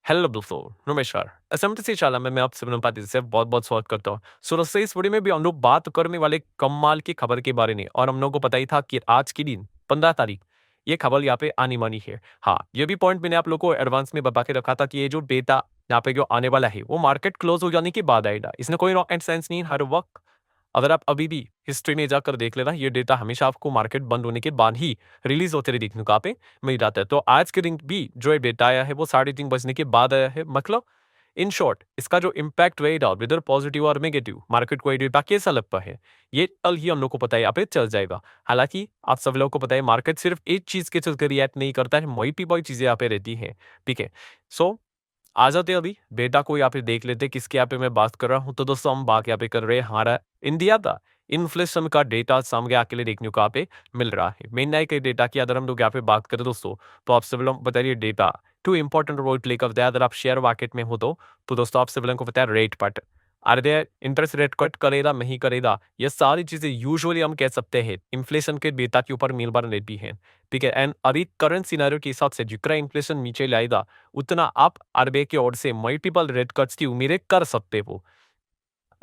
Hello दोस्तों, नमस्कार। असमत से शाला में मैं आप सभी पाती से बहुत-बहुत स्वागत करता हूँ। सो दोस्तों इस वीडियो में भी हम लोग बात करने वाले कमाल की खबर के बारे में और हम लोगों को पता ही था कि आज के दिन 15 तारीख ये खबर यहाँ पे आनी-मानी है। हाँ, ये भी पॉइंट मैंने आप लोगों को एडवांस में बता के रखा था कि ये जो डेटा यहाँ पे जो आने वाला है वो मार्केट क्लोज हो जाने के बाद आएगा। इसमें कोई रॉकेट साइंस नहीं है, हर वक़्त अगर आप अभी भी हिस्ट्री में जाकर देख लेना, ये डेटा हमेशा आपको मार्केट बंद होने के बाद ही रिलीज़ होते हुए देखने को यहाँ पे मिल जाता है। तो आज के दिन भी जो ये डेटा आया है वो 3:30 बजने के बाद आया है। मतलब इन शॉर्ट इसका जो इम्पैक्ट रहेगा वेदर पॉजिटिव और नेगेटिव मार्केट को ये डेटा कैसा लगता है, ये कल ही हम लोग को पता है यहाँ पे चल जाएगा। हालाँकि आप सब लोगों को पता है मार्केट सिर्फ एक चीज़ के चलते रिएक्ट नहीं करता है, मल्टीपल चीज़ें यहाँ पे रहती हैं। ठीक है? सो आ जाते हैं अभी डेटा को यहाँ पे देख लेते हैं किसके यहाँ पे मैं बात कर रहा हूँ। तो दोस्तों हम बात यहाँ पे कर रहे हैं हमारा इंडिया का इन्फ्लेशन का डेटा सामने अकेले देखने को यहाँ पे मिल रहा है। मेन के डेटा की अगर हम लोग यहाँ पे बात करें दोस्तों, तो आप सब लोग बताइए data too important role play करता है अगर आप शेयर मार्केट में हो तो दोस्तों आप सब लोगों को पता है रेट पट अरे इंटरेस्ट रेट कट करेगा नहीं करेगा, ये सारी चीजें यूजुअली हम कह सकते हैं इन्फ्लेशन के डेटा के ऊपर निर्भर रहती है। ठीक है, एंड अभी करंट सिनेरियो के हिसाब से जितना इन्फ्लेशन नीचे लाएगा उतना आप आरबीआई की ओर से मल्टीपल रेट कट्स की उम्मीदें कर सकते हो।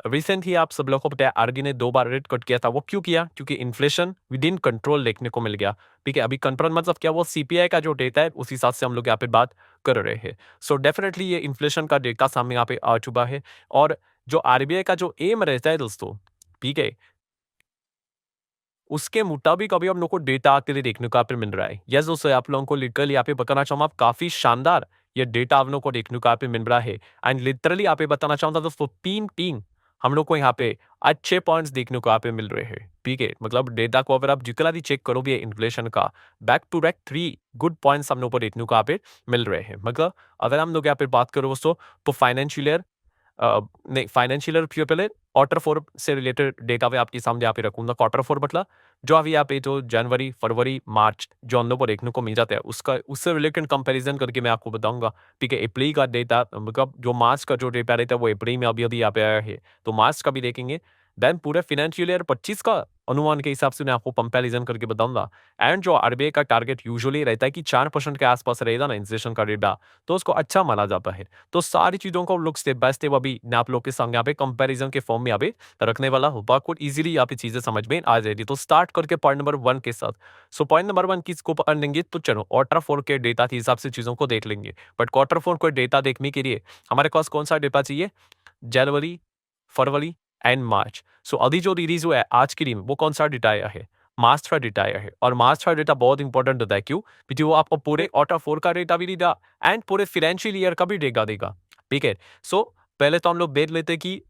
रिसेंट ही आप सब लोगों को पता है आरबीआई ने 2 बार रेट कट किया था। वो क्यों किया? क्योंकि इन्फ्लेशन विद इन कंट्रोल देखने को मिल गया। ठीक है, अभी कंट्रोल मतलब क्या, वो सीपीआई का जो डेटा है उस हिसाब से हम लोग यहाँ पे बात कर रहे हैं। सो डेफिनेटली ये इन्फ्लेशन का डेटा सामने यहाँ पे आ चुका है और जो आरबीआई का जो एम रहता है दोस्तों, ठीक है, उसके मुताबिक अभी हम लोग को डेटा आते हुए देखने को यहाँ पे मिल रहा है। यस दोस्तों, आप लोगों को लिटरली यहाँ पे बताना चाहूँगा, आप काफ़ी शानदार ये डेटा आप लोगों को देखने को यहाँ पे मिल रहा है। एंड लिटरली यहाँ पे बताना चाहूँगा दोस्तों 3 हम लोग को यहाँ पे अच्छे पॉइंट्स देखने को यहाँ पे मिल रहे हैं। ठीक है, मतलब डेटा को अगर आप जितना भी चेक करोगे इन्फ्लेशन का, back to back 3 good points हम लोग को देखने को यहाँ पे मिल रहे हैं। मतलब अगर हम लोग यहाँ पे बात करो दोस्तों, तो फाइनेंशियल ईयर नहीं, फाइनेंशियल ईयर क्यों पहले क्वार्टर 4 से रिलेटेड डेटा मैं आपके सामने यहाँ पे रखूँगा। क्वार्टर 4 मतलब जो अभी यहाँ पे जो जनवरी, फरवरी, मार्च जो हम लोग को देखने को मिल जाता है, उसका उससे रिलेटेड कंपैरिज़न करके मैं आपको बताऊँगा। ठीक है, अप्रैल का डेटा मतलब जो मार्च का जो डेटा रहता है वो अप्रैल में अभी-अभी यहाँ पे आया है, तो मार्च का भी देखेंगे। देन पूरे फाइनेंशियल ईयर 25 का अनुमान के हिसाब से मैं आपको कंपैरिज़न करके बताऊँगा। एंड जो आरबीआई का टारगेट यूजुअली रहता है कि 4% के आसपास रहेगा ना इन्फ्लेशन का डेटा, तो उसको अच्छा माना जाता है। तो सारी चीज़ों को हम लोग स्टेप बाय स्टेप अभी मैं आप लोग के सामने यहाँ पे कंपैरिज़न के फॉर्म में यहाँ पे रखने वाला हूँ। बहुत ईज़िली यहाँ पे चीज़ें समझ में आ जाएगी। तो स्टार्ट करके पॉइंट नंबर 1 के साथ। सो पॉइंट नंबर 1 किसको पकड़ लेंगे, तो चलो क्वार्टर 4 के डेटा के हिसाब से चीज़ों को देख लेंगे। बट क्वार्टर 4 को डेटा देखने के लिए हमारे पास कौन-सा डेटा चाहिए? जनवरी, फरवरी एंड मार्च। सो अभी जो रिलीज़ हुआ है आज के दिन वो कौन-सा डेटा आया है? मार्च का डेटा आया है और मार्च का डेटा बहुत इंपॉर्टेंट होता है। क्यों? क्योंकि वो आपको पूरे क्वार्टर 4 का डेटा भी देगा एंड पूरे फाइनेंशियल ईयर का भी डेटा देगा। ठीक है? सो पहले तो हम लोग देख लेते हैं कि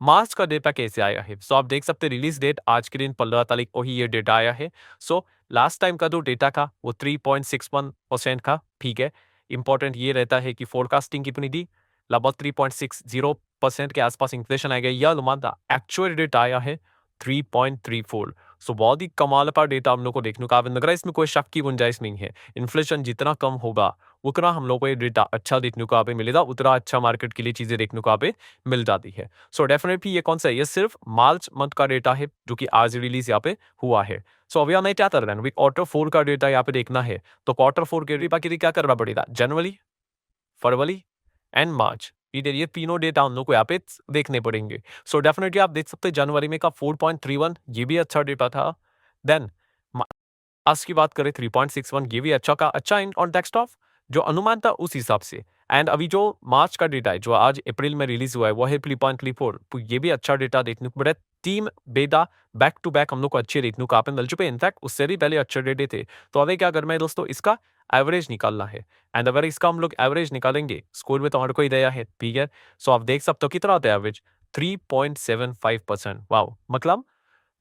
मार्च का डेटा कैसे आया है। सो आप देख सकते हैं रिलीज़ डेट आज के दिन 15 तारीख को ही ये डेटा आया है। सो लास्ट टाइम का जो डेटा था वो 3.61% था। ठीक है? इंपॉर्टेंट ये रहता है कि फोरकास्टिंग कितनी थी? लगभग 3.60% के आसपास इन्फ्लेशन आएगा, यह अनुमान था। एक्चुअल डेटा आया है 3.34। सो बहुत ही कमाल का डेटा हम लोग को देखने को लग रहा है, इसमें कोई शक की गुंजाइश नहीं है। इन्फ्लेशन जितना कम होगा उतना हम लोग को ये डेटा अच्छा देखने को यहाँ पे मिलेगा, उतना अच्छा मार्केट के लिए चीजें देखने को यहाँ पे मिल जाती है। सो डेफिनेटली ये कौन सा है? ये सिर्फ मार्च मंथ का डेटा है जो कि आज रिलीज यहाँ पे हुआ है। सो अभी हमें क्या कर रहे हैं, क्वार्टर 4 का डेटा यहाँ पे देखना है। तो क्वार्टर 4 के डेटा के लिए क्या करना पड़ेगा? जनवरी, फरवरी एंड मार्च, इधर ये तीनों डेटा हम लोग को यहाँ पे देखने पड़ेंगे। सो डेफिनेटली आप देख सकते हैं जनवरी में का 4.31 ये भी अच्छा डेटा था। देन आज की बात करें 3.61 ये भी अच्छा का अच्छा इन कॉन्टेक्स्ट ऑफ जो अनुमान था उस हिसाब से। एंड अभी जो मार्च का डेटा है जो आज अप्रैल में रिलीज हुआ है वो है 3.34, तो ये भी अच्छा डेटा देखने को मिला है। टीम बेटा बैक टू बैक हम लोग को अच्छे देखने को मिल चुके हैं। इनफैक्ट उससे भी पहले अच्छे डेटे थे। तो अभी क्या करना है दोस्तों, इसका एवरेज निकालना है। एंड अगर इसका हम लोग एवरेज निकालेंगे, स्कूल में तो हमारे को ही दिया है, ठीक है। सो आप देख सकते हो कितना आता है एवरेज, 3.75%। वाओ, मतलब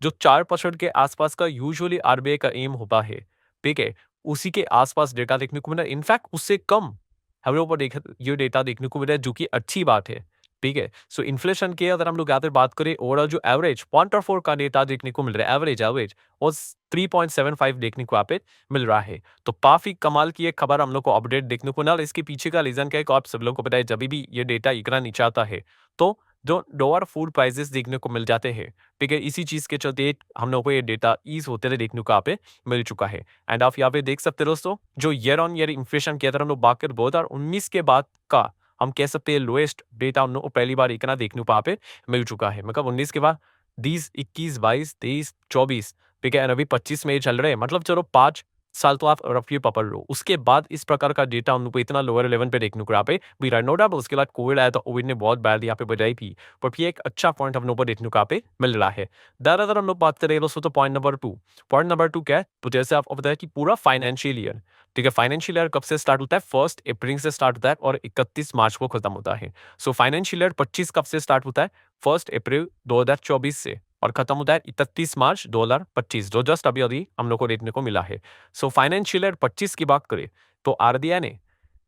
जो 4% के आसपास का यूजुअली आरबीआई का एम होता है, ठीक है, उसी के आसपास डेटा देखने को मिला। इनफैक्ट उससे कम हम लोग को ये डेटा देखने को मिला है, जो कि अच्छी बात है। ठीक है, सो इन्फ्लेशन के अगर हम लोग यहाँ पे बात करें, ओवरऑल जो एवरेज क्वार्टर 4 का डेटा देखने को मिल रहा है, एवरेज एवरेज और 3.75 देखने को यहाँ पे मिल रहा है। तो काफी कमाल की एक खबर हम लोग को अपडेट देखने को मिला। इसके पीछे का रीजन क्या है, आप सब लोग को पता है, जब भी ये डेटा इतना नीचे आता है तो जो लोअर फूड प्राइसेस देखने को मिल जाते हैं। ठीक है, इसी चीज़ के चलते हम लोगों को ये डेटा ईज़ होते हुए देखने को यहाँ पे मिल चुका है। एंड आप यहाँ पे देख सकते हो दोस्तों, जो ईयर ऑन ईयर इन्फ्लेशन की अगर हम लोग बात करें 2019 के बाद का, हम कह सकते हैं लोएस्ट डेटा हम लोग को पहली बार इतना देखने को यहाँ पे मिल चुका है। मतलब 19 के बाद 20, 21, 22, 23, 24, ठीक है, एंड अभी 25 में ये चल रहे हैं। मतलब चलो 5 साल तो आप रफली पकड़ लो। उसके बाद इस प्रकार का डेटा हम लोग को इतना लोअर लेवल पे देखने को यहाँ पे भी रहा है। नो डाउट उसके बाद कोविड आया तो कोविड ने बहुत बैड यहाँ पे बजाई थी, पर फिर एक अच्छा पॉइंट हम लोग को देखने को यहाँ पे मिल रहा है। दरअसल हम लोग बात करें दोस्तों तो पॉइंट नंबर 2 क्या है? तो जैसे आपको पता है कि पूरा फाइनेंशियल ईयर, ठीक है, फाइनेंशियल ईयर कब से स्टार्ट होता है? 1 अप्रैल से स्टार्ट होता है और 31 मार्च को खत्म होता है। सो फाइनेंशियल ईयर 25 कब से स्टार्ट होता है? 1 अप्रैल 2024 से और खत्म होता है 31 मार्च 2025, जो जस्ट अभी अभी हम लोग को देखने को मिला है। सो फाइनेंशियल ईयर 25 की बात करें तो आरबीआई ने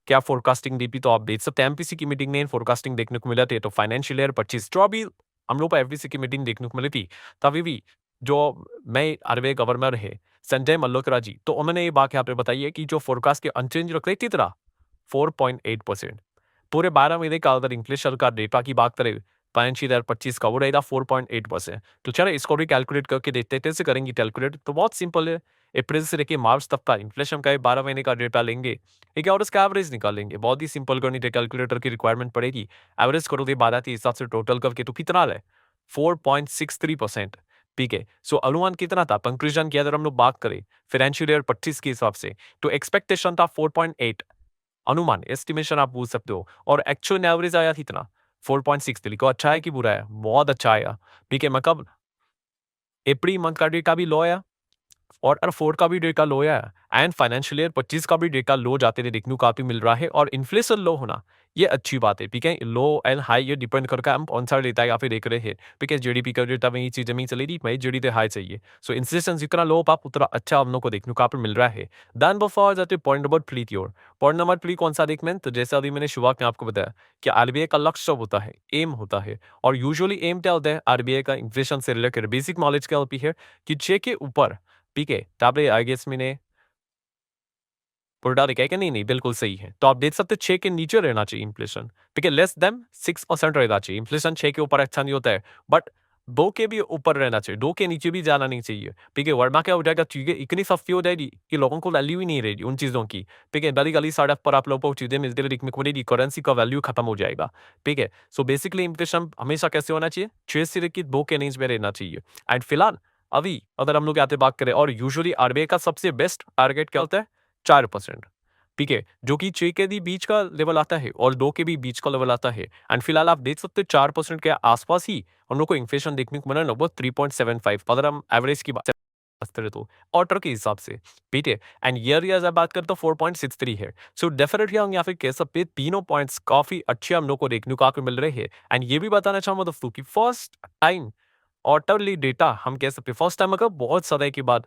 क्या फोरकास्टिंग दी थी, तो आप देख सकते हैं एमपीसी की मीटिंग में फोरकास्टिंग देखने को मिला थे। तो फाइनेंशियल ईयर 25 जो अभी हम लोग को एफबीसी की मीटिंग देखने को मिली थी, तभी भी जो नए आरबीआई गवर्नर है संजय मल्होत्रा जी, तो उन्होंने ये बात यहाँ पे बताई है कि जो फोरकास्ट के अनचेंज रख रही थी तरह 4.8%, पूरे 12 महीने का अगर इन्फ्लेशन का डेटा की बात करें फाइनेंशियल ईयर 25 का, वो रहेगा 4.8%। तो चलो इसको भी कैलकुलेट करके देखते हैं कैसे करेंगे कैलकुलेट। तो बहुत सिंपल है, अप्रैल से लेके मार्च तक का इन्फ्लेशन का 12 महीने का डेटा लेंगे, ठीक है, और उसका एवरेज निकालेंगे। बहुत ही सिंपल गणित है, कैलकुलेटर की रिक्वायरमेंट पड़ेगी। एवरेज करोगे 12 के हिसाब से टोटल करके, तो कितना है? 4.63%। ठीक है, सो अनुमान कितना था? कंक्लूजन की अगर हम लोग बात करें फाइनेंशियल ईयर 25 के हिसाब से, तो एक्सपेक्टेशन था 4.8, अनुमान एस्टिमेशन आप पूछ सकते हो, और एक्चुअल एवरेज आया कितना? 4.63। को अच्छा है कि बुरा है? बहुत अच्छा आया। ठीक है, मतलब अप्रैल मंथ का डेटा भी लो आया और 4 का भी डेटा लो आया एंड फाइनेंशियल ईयर 25 का भी डेटा लो जाते हुए देखने को काफी मिल रहा है। और इन्फ्लेशन लो होना ये अच्छी बात है। ठीक है, लो एंड हाई ये डिपेंड करके हम कौन सा डेटा या फिर देख रहे हैं। ठीक है, जीडीपी का डेटा में ये चीजें नहीं चलेगी, मैं जीडीपी हाई चाहिए। सो इन्फ्लेशन जितना लो आप उतना अच्छा हम लोग को देखने को काफी मिल रहा है। देन बिफोर जाते पॉइंट नंबर 3 की ओर। पॉइंट नंबर 3 कौन सा देखना है? तो जैसे अभी मैंने शुरुआत में आपको बताया कि आरबीआई का लक्ष्य होता है, एम होता है, और यूजुअली एम क्या होता है आरबीआई का इन्फ्लेशन से रिलेटेड? बेसिक नॉलेज क्या होती है कि 6 के ऊपर, ठीक है, ताबे आई गेस मैंने पुरडा लिखा है कि नहीं? नहीं, बिल्कुल सही है। तो आप देख सकते हैं 6 के नीचे रहना चाहिए इन्फ्लेशन, ठीक है, लेस देन 6% रहना चाहिए। इन्फ्लेशन 6 के ऊपर अच्छा नहीं होता है, बट 2 के भी ऊपर रहना चाहिए, 2 के नीचे भी जाना नहीं चाहिए। ठीक है, वरना क्या हो जाएगा, चीजें इतनी सस्ती हो जाएगी कि लोगों को वैल्यू ही नहीं रहेगी उन चीजों की। ठीक है, गली-गली सड़क पर आप लोगों को चीजें मिलती रहेगी, करेंसी का वैल्यू खत्म हो जाएगा। ठीक है, सो बेसिकली इन्फ्लेशन हमेशा कैसे होना चाहिए? 6 से लेकर 2 के रेंज में रहना चाहिए। एंड फिलहाल अभी अगर हम लोग यहाँ पे बात करें, और यूजुअली आरबीआई का सबसे बेस्ट टारगेट क्या होता है? 4%। ठीक है, जो कि 6 के भी बीच का लेवल आता है और 2 के भी बीच का लेवल आता है। एंड फिलहाल आप देख सकते हो 4% के आसपास ही हम लोग को इन्फ्लेशन देखने को मिला, लगभग 3.75, अगर हम एवरेज की बात करें तो क्वार्टर के हिसाब से। ठीक है, एंड ईयर अगर बात करें तो 4.63 है। सो डेफिनेटली हम यहाँ पे कह सकते हैं तीनों पॉइंट्स काफी अच्छे हम लोग को देखने को मिल रहे हैं। एंड ये भी बताना चाहूंगा दोस्तों कि फर्स्ट टाइम क्वार्टरली डेटा हम कह सकते हैं, फर्स्ट टाइम अगर बहुत समय के बाद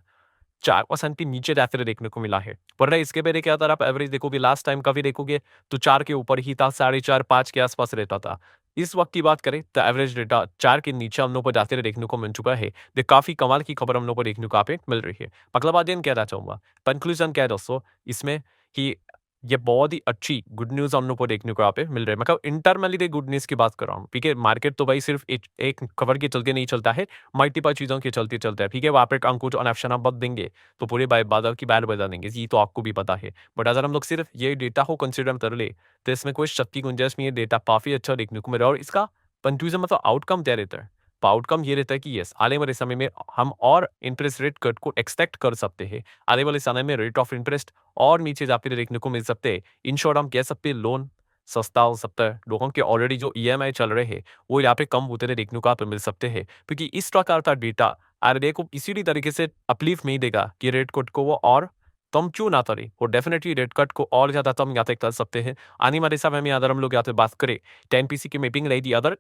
4% के नीचे जाते हुए देखने को मिला है। वरना इसके पहले क्या था, आप एवरेज देखोगे लास्ट टाइम का भी देखोगे तो 4 के ऊपर ही था, 4.5, 5 के आसपास रहता था। इस वक्त की बात करें तो एवरेज डेटा 4 के नीचे हम लोग को जाते हुए देखने को मिल चुका है। ये काफी कमाल की खबर हम लोग को देखने को यहाँ पे मिल रही है। मतलब आज दिन कहना चाहूंगा, कंक्लूजन क्या है दोस्तों इसमें, कि ये बहुत ही अच्छी गुड न्यूज़ हम लोग को देखने को यहाँ पे मिल रहा है। मतलब इंटरनली गुड न्यूज़ की बात कर रहा हूँ। ठीक है, मार्केट तो भाई सिर्फ एक खबर के चलते नहीं चलता है, मल्टीपल चीज़ों के चलते चलता है। ठीक है, वहाँ पे अंकुश और अफसाना बद देंगे तो पूरे बाजार की बैल बजा देंगे, ये तो आपको भी पता है। बट अगर हम लोग सिर्फ ये डेटा को कंसिडर कर ले तो इसमें कोई शक की गुंजाइश नहीं है, डेटा काफ़ी अच्छा देखने को मिल रहा है। और इसका कंक्लूजन मतलब आउटकम क्या रहता है? तो आउटकम ये रहता है कि यस, आने वाले समय में हम और इंटरेस्ट रेट कट को एक्सपेक्ट कर सकते हैं। आने वाले समय में रेट ऑफ इंटरेस्ट और नीचे जाते हुए देखने को मिल सकते हैं। इन शॉर्ट हम कह सकते हैं लोन सस्ता हो सकता है, लोगों के ऑलरेडी जो ईएमआई चल रहे हैं वो यहाँ पे कम होते हुए देखने को आप मिल सकते हैं, क्योंकि इस प्रकार का डेटा आरबीआई को इसी तरीके से अपलीफ नहीं देगा कि रेट कट को वो और कम क्यों ना करे, वो डेफिनेटली रेट कट को और ज्यादा कम यहाँ पे कर सकते हैं। आने वाले समय में अगर हम लोग यहाँ पे बात करें 10 पीसी की मीटिंग रहेगी, अदर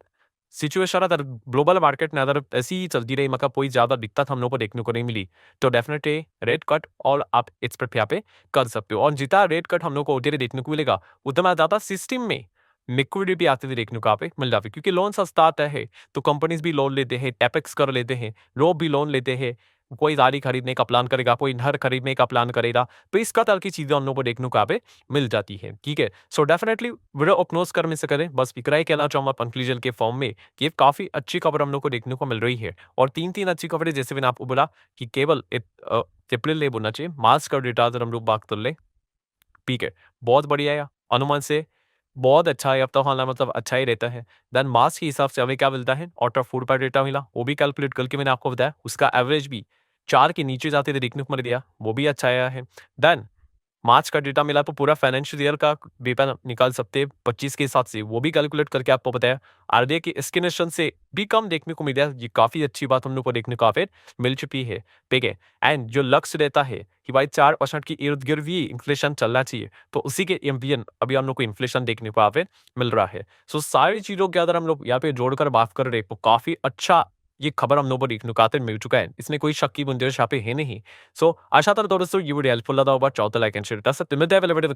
सिचुएशन अगर ग्लोबल मार्केट में अगर ऐसी ही चलती रही, मतलब कोई ज्यादा दिक्कत हम लोग को देखने को नहीं मिली, तो डेफिनेटली रेट कट और आप इस पर यहाँ पे कर सकते हो। और जितना रेट कट हम लोग को होते हुए देखने को मिलेगा, उतना ज्यादा सिस्टम में लिक्विडिटी आते हुए देखने को यहाँ पे मिल जाती है, क्योंकि लोन सस्ता आता है तो कंपनीज भी लोन लेते हैं, टैपेक्स कर लेते हैं, लोग भी लोन लेते हैं, कोई गाड़ी खरीदने का प्लान करेगा, कोई घर खरीदने का प्लान करेगा, तो इसका तरह की चीज़ें हम लोग को देखने को यहाँ पे मिल जाती है, ठीक है? सो डेफिनिटली वीडियो अपलोड कर में से करें, बस इतना ही कहना चाहूँगा कंक्लूजन के फॉर्म में कि ये काफ़ी अच्छी खबर हम लोग को देखने को मिल रही है और 3-3 अच्छी खबरें जैसे मैंने आपको बोला कि केवल अप्रैल ले बोलना चाहिए, मार्च का डेटा अगर हम लोग बात कर लें, ठीक है, बहुत बढ़िया है, अनुमान से बहुत अच्छा है, अब तो हाँ, मतलब अच्छा ही रहता है। देन मार्च के हिसाब से हमें क्या मिलता है, आउट ऑफ 4 का डेटा मिला, वो भी कैलकुलेट करके मैंने आपको बताया, उसका एवरेज भी 4 के नीचे जाते हुए देखने को मिल गया, वो भी अच्छा आया है। देन मार्च का डेटा मिला तो पूरा फाइनेंशियल ईयर का डेटा निकाल सकते हैं 25 के हिसाब से, वो भी कैलकुलेट करके आपको बताया। आरबीआई की एस्टिमेशन से भी कम देखने को मिला, ये काफ़ी अच्छी बात हम लोग को देखने को फिर मिल चुकी है, ठीक है? एंड जो लक्ष्य रहता है कि भाई 4% की इर्द-गिर्द भी इन्फ्लेशन चलना चाहिए, तो उसी के एम्बियन अभी हम लोग को इन्फ्लेशन देखने को यहाँ पे मिल रहा है। सो सारी चीज़ों के अगर हम लोग यहाँ पे जोड़कर बात कर रहे हैं, तो काफ़ी अच्छा ये खबर हम लोग को देखने को आते मिल चुका है। इसमें कोई शक की गुंजाइश यहाँ पे है नहीं। सो आशा था दोस्तों ये वीडियो हेल्पफुल लगा होगा, चाहो तो लाइक एंड शेयर कर सकते हैं। मिलते हैं अगले वीडियो में।